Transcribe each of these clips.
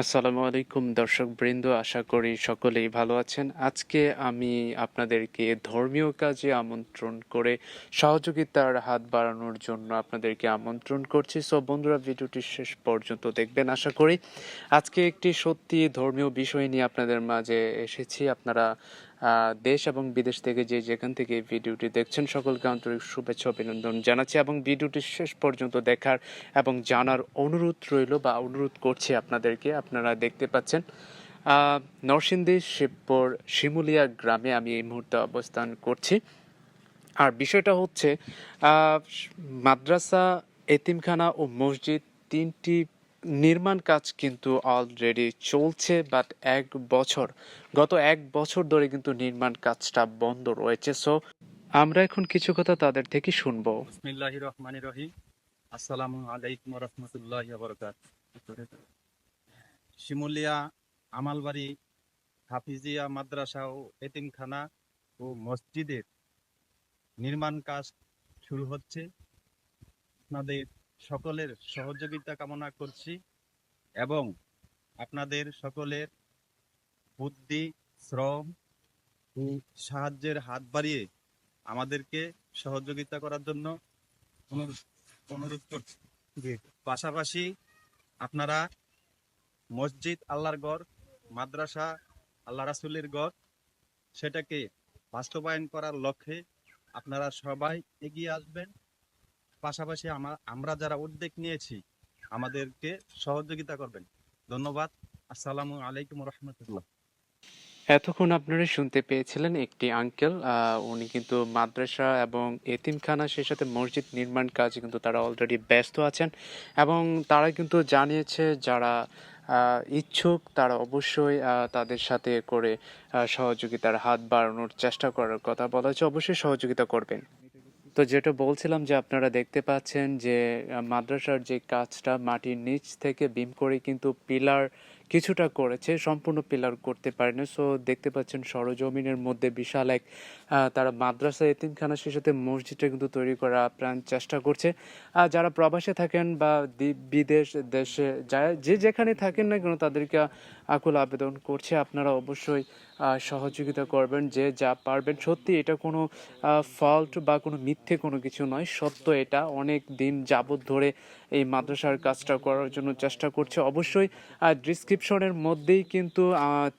আসসালামু আলাইকুম দর্শকবৃন্দ, আশা করি সকলেই ভালো আছেন। আজকে আমি আপনাদেরকে ধর্মীয় কাজে আমন্ত্রণ করে সহযোগিতার হাত বাড়ানোর জন্য আপনাদেরকে আমন্ত্রণ করছি। সো বন্ধুরা, ভিডিওটি শেষ পর্যন্ত দেখবেন আশা করি। আজকে একটি সত্যি ধর্মীয় বিষয় নিয়ে আপনাদের মাঝে এসেছি। আপনারা দেশ এবং বিদেশ থেকে যেখান থেকে এই ভিডিওটি দেখছেন সকলকে আন্তরিক শুভেচ্ছা অভিনন্দন জানাচ্ছি এবং ভিডিওটি শেষ পর্যন্ত দেখার এবং জানার অনুরোধ রইল বা অনুরোধ করছি আপনাদেরকে। আপনারা দেখতে পাচ্ছেন নরসিংদী শিবপুর শিমুলিয়া গ্রামে আমি এই মুহূর্তে অবস্থান করছি। আর বিষয়টা হচ্ছে মাদ্রাসা, এতিমখানা ও মসজিদ তিনটি নির্মাণ কাজ কিন্তু অলরেডি চলছে, বাট গত এক বছর ধরে কিন্তু নির্মাণ কাজটা বন্ধ রয়েছে। সো আমরা এখন কিছু কথা তাদের থেকে শুনবো। বিসমিল্লাহির রহমানির রহিম। আসসালামু আলাইকুম ওয়া রাহমাতুল্লাহি ওয়া বারাকাতুহু। শিমুলিয়া আমালবাড়ি হাফিজিয়া মাদ্রাসা ও এতিমখানা ও মসজিদের নির্মাণ কাজ শুরু হচ্ছে। আপনাদের সকলের সহযোগিতা কামনা করছি এবং আপনাদের সকলের বুদ্ধি, শ্রম ও সাহায্যের হাত বাড়িয়ে আমাদেরকে সহযোগিতা করার জন্য অনুরোধ করছি। পাশাপাশি আপনারা মসজিদ আল্লাহর ঘর, মাদ্রাসা আল্লাহ রাসূলের ঘর, সেটাকে বাস্তবায়ন করার লক্ষ্যে আপনারা সবাই এগিয়ে আসবেন। পাশাপাশি আমরা যারা উদ্যোগ নিয়েছি আমাদেরকে সহযোগিতা করবেন। ধন্যবাদ। আসসালামু আলাইকুম ওয়া রাহমাতুল্লাহ। এতক্ষণ আপনারা শুনতে পেয়েছিলেন একটি আঙ্কেল, উনি কিন্তু মাদ্রাসা এবং এতিমখানা সেই সাথে মসজিদ নির্মাণ কাজে কিন্তু তারা অলরেডি ব্যস্ত আছেন এবং তারা কিন্তু জানিয়েছে যারা ইচ্ছুক তারা অবশ্যই তাদের সাথে করে সহযোগিতার হাত বাড়ানোর চেষ্টা করার কথা বলা হয়েছে। অবশ্যই সহযোগিতা করবেন। তো যেটা বলছিলাম যে আপনারা দেখতে পাচ্ছেন যে মাদ্রাসার যে কাজটা মাটির নিচ থেকে বিম করে কিন্তু পিলার কিছুটা করেছে, সম্পূর্ণ পিলার করতে পারেনি। সো দেখতে পাচ্ছেন সরজমিনের মধ্যে বিশাল এক তারা মাদ্রাসা, এতিমখানা সেই সাথে মসজিদটা কিন্তু তৈরি করার আপ্রাণ চেষ্টা করছে। যারা প্রবাসে থাকেন বা বিদেশ দেশে যে যেখানে থাকেন না কেন তাদেরকে আকুল আবেদন করছে আপনারা অবশ্যই সহযোগিতা করবেন যে যা পারবেন। সত্যি এটা কোনো ফল্ট বা কোনো মিথ্যে কোনো কিছু নয়, সত্য। এটা অনেক দিন যাবৎ ধরে এই মাদ্রাসার কাজটা করার জন্য চেষ্টা করছে। অবশ্যই ডিসক্রিপশনের মধ্যেই কিন্তু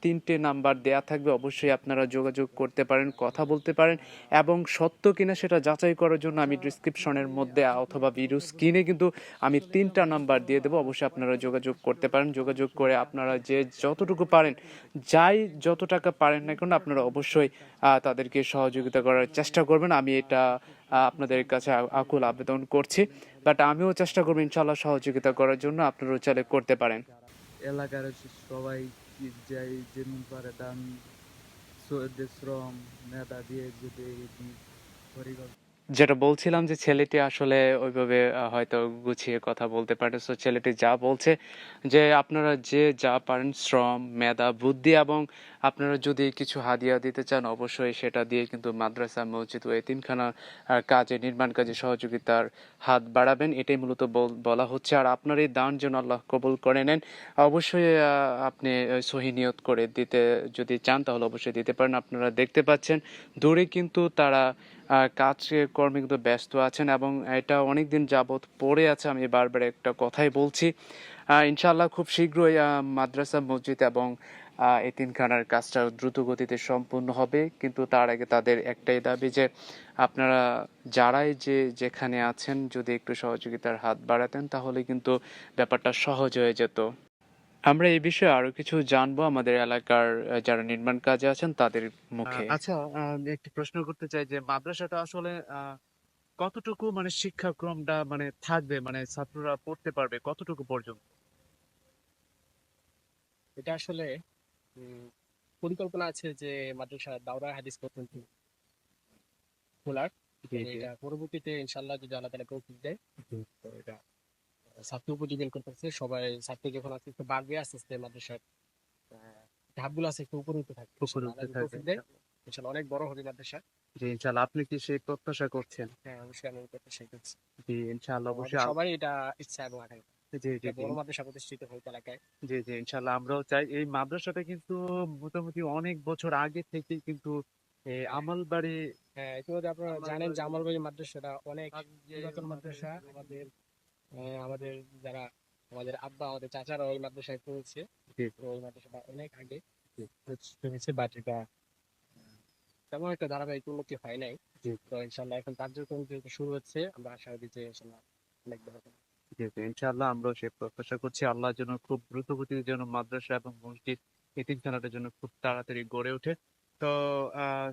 3টে নাম্বার দেয়া থাকবে, অবশ্যই আপনারা যোগাযোগ করতে পারেন, কথা বলতে পারেন এবং সত্য কিনা সেটা যাচাই করার জন্য আমি ডিসক্রিপশনের মধ্যে অথবা ভিডিও স্ক্রিনে কিন্তু আমি 3টা নাম্বার দিয়ে দেবো। অবশ্যই আপনারা যোগাযোগ করতে পারেন। যোগাযোগ করে আপনারা যে যতটুকু পারেন, যত টাকা পারেন না কেন আপনারা অবশ্যই তাদেরকে সহযোগিতা করার চেষ্টা করবেন। আমি এটা আপনাদের কাছে আকুল আবেদন করছি, বাট আমিও চেষ্টা করবো ইনশাল্লাহ সহযোগিতা করার জন্য। আপনারাও চাইলে করতে পারেন। এলাকার সবাই যাই যেমন পারে দান শ্রম মেধা দিয়ে যদি পরিকল্পনা যেটা বলছিলাম যে ছেলেটি আসলে ওইভাবে হয়তো গুছিয়ে কথা বলতে পারে। সো ছেলেটি যা বলছে যে আপনারা যে যা পারেন শ্রম, মেধা, বুদ্ধি এবং আপনারা যদি কিছু হাদিয়া দিতে চান অবশ্যই সেটা দিয়ে কিন্তু মাদ্রাসা, মসজিদ ও এতিমখানার কাজে, নির্মাণ কাজে সহযোগিতার হাত বাড়াবেন, এটাই মূলত বলা হচ্ছে। আর আপনার এই দান যেন আল্লাহ কবুল করে নেন। অবশ্যই আপনি সহি নিয়ত করে দিতে যদি চান তাহলে অবশ্যই দিতে পারেন। আপনারা দেখতে পাচ্ছেন দূরে কিন্তু তারা কাজ কর্মে কিন্তু ব্যস্ত আছেন এবং এটা অনেক দিন যাবৎ পড়ে আছে। আমি বারবার একটা কথাই বলছি, ইনশাআল্লাহ খুব শীঘ্রই মাদ্রাসা, মসজিদ এবং এতিমখানার কাজটা দ্রুত গতিতে সম্পূর্ণ হবে। কিন্তু তার আগে তাদের একটাই দাবি যে আপনারা যারাই যেখানে আছেন যদি একটু সহযোগিতার হাত বাড়াতেন তাহলে কিন্তু ব্যাপারটা সহজ হয়ে যেত। আমরা এই বিষয়ে আরো কিছু জানবো আমাদের এলাকার যারা নির্মাণ কাজে আছেন তাদের মুখে। আচ্ছা, আমি একটি প্রশ্ন করতে চাই যে মাদ্রাসাটা আসলে কতটুকু মানে শিক্ষাক্রমটা মানে থাকবে, মানে ছাত্ররা পড়তে পারবে কতটুকু পর্যন্ত? এটা আসলে উম, পরিকল্পনা আছে যে মাদ্রাসা দাওরা হাদিস পর্যন্ত খোলার। জি তবে জি এটা পরবর্তীতে ইনশাল্লাহ যদি আল্লাহ তাআলা তৌফিক দেয়, তো এটা ছাত্র উপর ডিপেন্ড করতেছে। সবাই ছাত্র যখন আস্তে আস্তে বাড়বে, আস্তে আস্তে মাদ্রাসার ধাপগুলো আছে একটু উপরে উঠতে থাকবে। উপরে ইনশাল্লাহ আল্লাহ উঠতে যদি থাকবে তৌফিক দেয়, ইনশাল্লাহ অনেক বড় হবে মাদ্রাসা। জি ইনশাআল্লাহ। আপনি কি সেই প্রত্যাশা করছেন? হ্যাঁ, অবশ্যই আমি প্রত্যাশা করছি। জি ইনশাআল্লাহ আমাদের অবশ্যই। সবাই এটা ইচ্ছা এবং আকাঙ্ক্ষা। জি জি একটা জি বড় মাদ্রাসা প্রতিষ্ঠিত হোক এলাকায়। জি জি ইনশাল্লাহ আমরাও চাই। এই মাদ্রাসাটা কিন্তু মোটামুটি অনেক বছর আগে থেকেই কিন্তু আমলবাড়ি হ্যাঁ, ইতিমধ্যে আপনারা জানেন যে আমলবাড়ি মাদ্রাসাটা অনেক পুরাতন মাদ্রাসা। আমাদের যারা আমাদের আব্বা আমাদের চাচারা ওই মাদ্রাসায় পড়েছে। জি তো ওই মাদ্রাসাটা অনেক আগে হয়েছে, বাট এটা তেমন একটা ধারাবাহিক উন্নতি হয় নাই। জি তো ইনশাল্লাহ এখন কার্যক্রম যেহেতু শুরু হচ্ছে, আমরা আশাবাদী যে ইনশাল্লাহ অনেক ভালো হবে। জি জি ইনশাআল্লাহ আমরাও সে প্রত্যাশা করছি আল্লাহ যেন খুব দ্রুত গতিতে যেন মাদ্রাসা এবং মসজিদ এতিমখানাটা যেন খুব তাড়াতাড়ি গড়ে ওঠে। তো আহ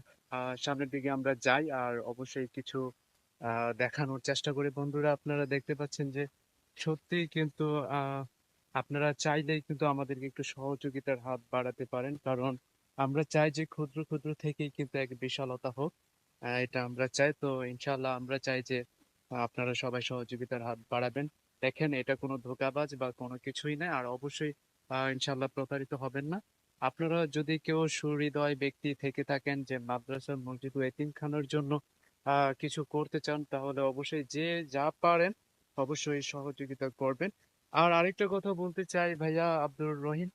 সামনের দিকে আমরা যাই আর অবশ্যই কিছু দেখানোর চেষ্টা করি। বন্ধুরা আপনারা দেখতে পাচ্ছেন যে সত্যি কিন্তু আহ আপনারা চাইলেই কিন্তু আমাদেরকে একটু সহযোগিতার হাত বাড়াতে পারেন, কারণ আমরা চাই যে ক্ষুদ্র ক্ষুদ্র থেকেই কিন্তু এক বিশালতা হোক। এটা আমরা চাই। তো ইনশাআল্লাহ আমরা চাই যে আপনারা সবাই সহযোগিতার হাত বাড়াবেন। দেখেন এটা কোনো ধোঁকাবাজ বা কোনো কিছুই না। আর অবশ্যই ইনশাআল্লাহ প্রতারিত হবেন না। আপনারা যদি কেউ সুহৃদয় ব্যক্তি থেকে থাকেন যে মাদ্রাসা, মসজিদ ও এতিমখানার জন্য কিছু করতে চান, তাহলে অবশ্যই যে যা পারেন অবশ্যই সহযোগিতা করবেন। আর আরেকটা কথা বলতে চাই ভাইয়া আব্দুর রহিম,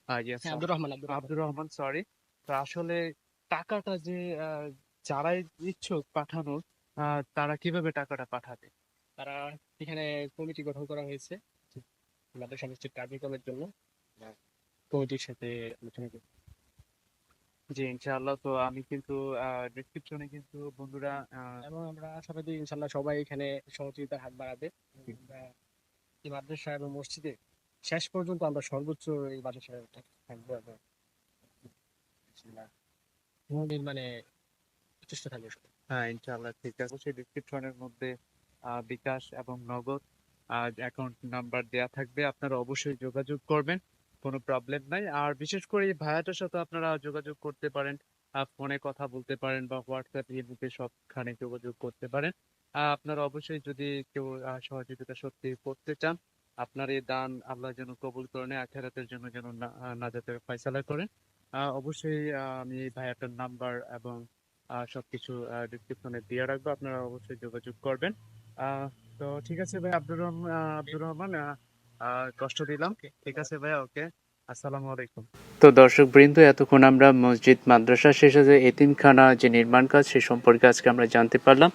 ইয়েস হ্যাঁ, আব্দুর রহমান। আব্দুর রহমান, সরি। তো আসলে টাকাটা যে আহ, যারাই ইচ্ছুক পাঠানোর, তারা কিভাবে টাকাটা পাঠাবে? তারা এখানে কমিটি গঠন করা হয়েছে মাদ্রাসা মসজিদ কার্যক্রমের জন্য। কমিটির সাথে আলোচনা করে। জি ইনশাআল্লাহ। তো আমি কিন্তু ডেসক্রিপশনে কিন্তু বন্ধুরা এবং আমরা আশাবাদী ইনশাল্লাহ সবাই এখানে সহযোগিতার হাত বাড়াবে। আমরা এই মাদ্রাসা এবং মসজিদে শেষ পর্যন্ত আমরা সর্বোচ্চ এই মাদ্রাসায় থাকবো এবং ইনশাল্লাহ নির্মাণে প্রচেষ্টা থাকবে সবাই। হ্যাঁ ইনশাআল্লাহ ঠিক আছে। সেই ডেসক্রিপশনের মধ্যে বিকাশ এবং নগদ অ্যাকাউন্ট নাম্বার দেয়া থাকবে, আপনারা অবশ্যই যোগাযোগ করবেন, কোনো প্রবলেম নাই। আর বিশেষ করে এই ভাইয়াটার সাথে আপনারা যোগাযোগ করতে পারেন, ফোনে কথা বলতে পারেন বা হোয়াটসঅ্যাপ ইমুতে সবখানে যোগাযোগ করতে পারেন। আপনারা অবশ্যই যদি কেউ সহযোগিতা সত্যি করতে চান, আপনার এই দান আল্লাহ যেন কবুল করে নেয়, আখিরাতের জন্য যেন নাজাতের ফয়সালা করেন। অবশ্যই আমি এই ভাইয়াটার নাম্বার এবং সবকিছু ডিসক্রিপশনে দিয়ে রাখবো, আপনারা অবশ্যই যোগাযোগ করবেন। আহ তো ঠিক আছে ভাই আব্দুর রহমান, কষ্ট দিলাম। ওকে, ঠিক ধন্যবাদ। আছে ভাইয়া, ওকে, আসসালামু আলাইকুম। তো দর্শক বৃন্দ, এতক্ষণ আমরা মসজিদ, মাদ্রাসা, সেই সাথে এতিমখানা যে নির্মাণ কাজ সে সম্পর্কে আজকে আমরা জানতে পারলাম।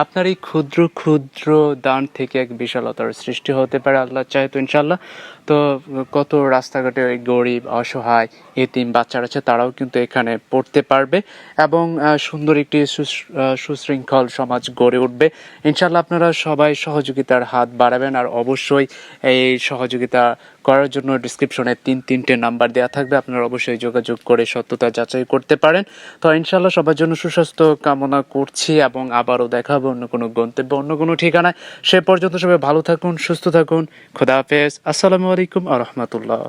আপনার এই ক্ষুদ্র ক্ষুদ্র দান থেকে এক বিশালতার সৃষ্টি হতে পারে আল্লাহ চাহে তো ইনশাল্লাহ। তো কত রাস্তাঘাটে ওই গরিব অসহায় এতিম বাচ্চারা আছে, তারাও কিন্তু এখানে পড়তে পারবে এবং সুন্দর একটি সুশৃঙ্খল সমাজ গড়ে উঠবে ইনশাল্লাহ। আপনারা সবাই সহযোগিতার হাত বাড়াবেন আর অবশ্যই এই সহযোগিতা করার জন্য ডিসক্রিপশনে তিনটে নাম্বার দেওয়া থাকবে, আপনারা অবশ্যই যোগাযোগ করে সত্যতা যাচাই করতে পারেন। তো ইনশাল্লাহ সবার জন্য সুস্বাস্থ্য কামনা করছি এবং আবারও দেখা হবে অন্য কোনো গন্তব্যে, অন্য কোনো ঠিকানায়। সে পর্যন্ত সবাই ভালো থাকুন, সুস্থ থাকুন। খোদা হাফেজ। আসসালামু আলাইকুম আ রহমতুল্লাহ।